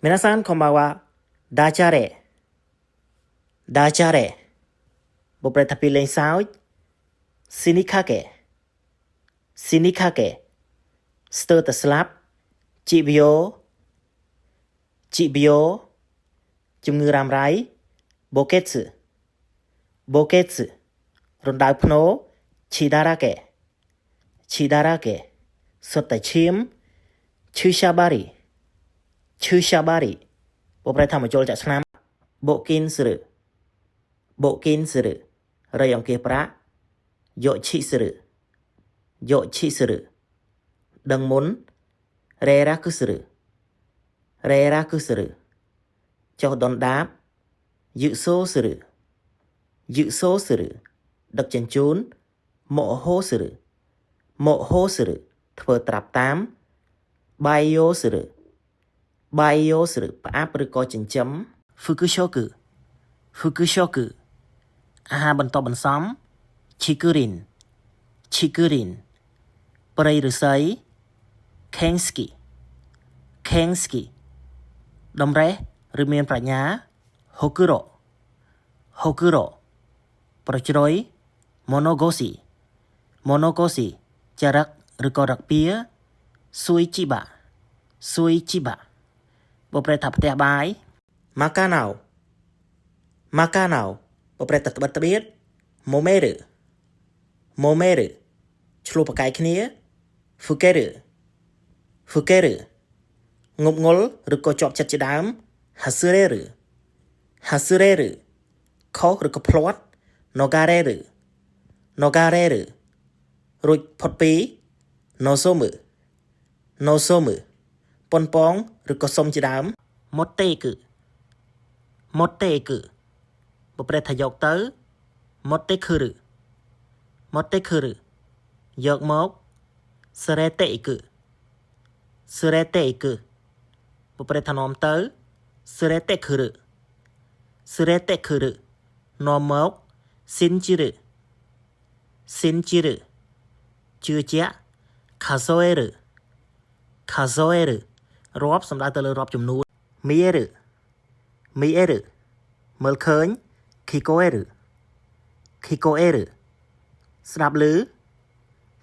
皆さんこんばんは。ダチャレ。ダチャレ。បុព្វថាពីលេងសើចស៊ីនីខាកេស៊ីនីខាកេស្ទើរតែស្លាប់ជីបយោជំងឺរ៉ាំរ៉ៃបូកេតស្រណ្ដៅភ្នោឈីដារ៉ាកេសុទ្ធតែឈាមឈឺសាបារីបុព្វថាមកចូលចាក់ឆ្នាំបូកគិនស្ឬរៃអង្គាសប្រាក់យកឈីស្ឬដឹងមុនរេរ៉ាគឺស្ឬចុះដុនដាបយឹសូស្ឬដឹកជញ្ជូនមកហូស្ឬធ្វើត្រាប់តាមបាយយោស្ឬផ្អាប់ឬក៏ចិញ្ចឹមហ្វឺគូឈូគឺអាហារបន្តបន្សំឈីគូរីនព្រៃឫស្សីខេងស្គីដំរេះឬមានប្រាជ្ញាហូគូរ៉ប្រជ្រយម៉ូណូហ្គូស៊ីចរិកឬក៏រកពៀស៊ុយជីបាបុព្វថាផ្ទះបាយម៉ាកាណៅបុព្វថាត្បិតត្បៀតម៉ូមេរឺឆ្លោះប្រកែកគ្នាហ្វូកេរឺងប់ងល់ឬក៏ជាប់ចិត្តជាដើមហាស៊ឺរេរឺខុសឬក៏ភ្លាត់ណូការ៉េរឺរួចផុតពីណូសូមឺប៉ុនប៉ងឬក៏សុំជាដើមម៉ូតេគឺបុព្វថាយកទៅម៉ូតេគឺយកមកសេរ៉េតេគឺបុព្វថានាំទៅសេរ៉េតេគឺនាំមកស៊ីនជីរឺជឿជាក់ខាសូអេរឺរាប់សំដៅទៅលើរាប់ចំនួនមីអេរឺមើលឃើញខីកូអេរឺស្ដាប់ឮ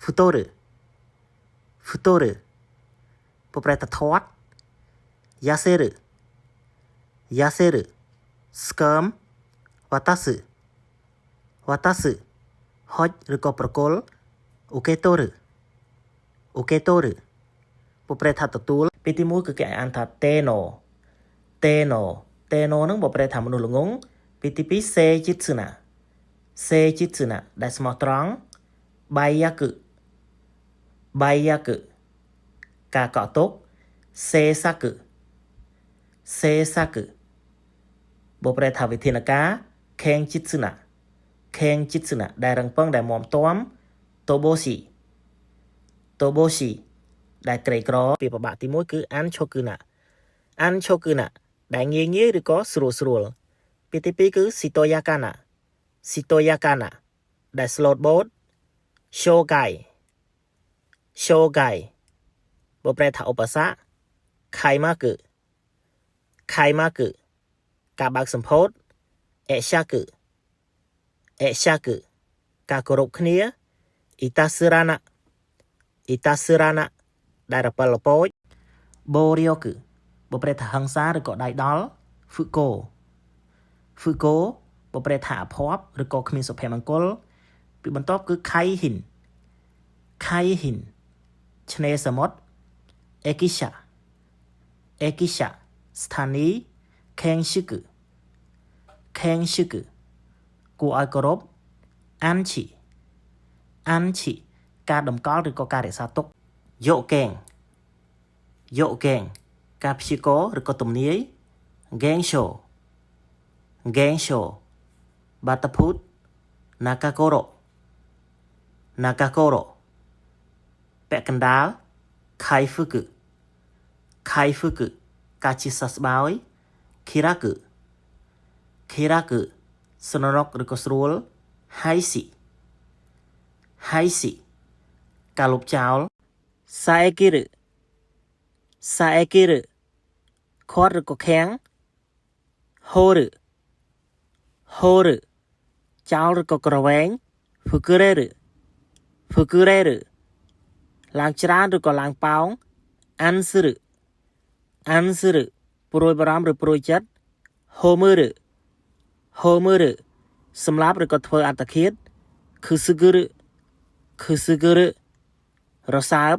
ហ្វូតូរឺបុព្វថាធាត់យ៉ាសេរឺស្កើមវ៉ាតាស៊ឺហុចឬក៏ប្រគល់អូកេតូរឺបុព្វថាទទួលពីទី1គឺគេអានថាតេណូនឹងបុព្វថាមនុស្សល្ងងពីទី2សេជីតស៊ឺណាដែលស្មោះត្រង់បាយយ៉ាគឺការកក់ទុកសេសាគឺបុព្វថាវិធានការខេងជីតស៊ឺណាដែលរឹងប៉ឹងដែលមាំទាំតូបូស៊ីដែលក្រីក្រពីប្របាក់ទី1គឺអានឈូគឺណាដែលងាយឬក៏ស្រួលពីទី2គឺស៊ីតូយ៉ាកាណាដែល slot boat ឈូហ្គៃបុព្វថាឧបសគ្គខៃម៉ាគឺការបើកសម្ពោធអេសាគឺការគោរពគ្នាអ៊ីតាស៊ឺរ៉ាណាដែលរពិលរពូចបូរីយ៉ូគឺបុព្វថាហឹង្សាឬក៏ដៃដល់ហ្វឺកូបុព្វថាអភ័ព្វឬក៏គ្មានសុភមង្គលពីបន្ទាប់គឺខៃហ៊ីនឆ្នេរសមុទ្រអេគីសាស្ថានីយ៍ខេងឈឺគឺគួរឲ្យគោរពអានឈីការតម្កល់ឬក៏ការរក្សាទុកយកកេងការព្យាករឬក៏ទំនាយហ្គេងឈូបាតាភូតណាកាកូរ៉ពាក់កណ្ដាលខៃហ្វឺគឺការជាសះស្បើយខីរ៉ាគឺសនរកឬក៏ស្រួលហៃស៊ីការលុបចោលសាអេគីរឺ ខាត់ឬក៏ខាំងហូរហូរចោលឬក៏ក្រវែងហ្វឺគឺរ៉េរហ្វឺគឺរ៉េរឡើងច្រើនឬក៏ឡើងប៉ោងអានស៊ឺអានស៊ឺព្រួយបារម្ភឬព្រួយចិត្តហូមើរហូមើរសម្លាប់ឬក៏ធ្វើអត្តឃាតគឺស៊ឺគឺរគឺស៊ឺគឺររសើប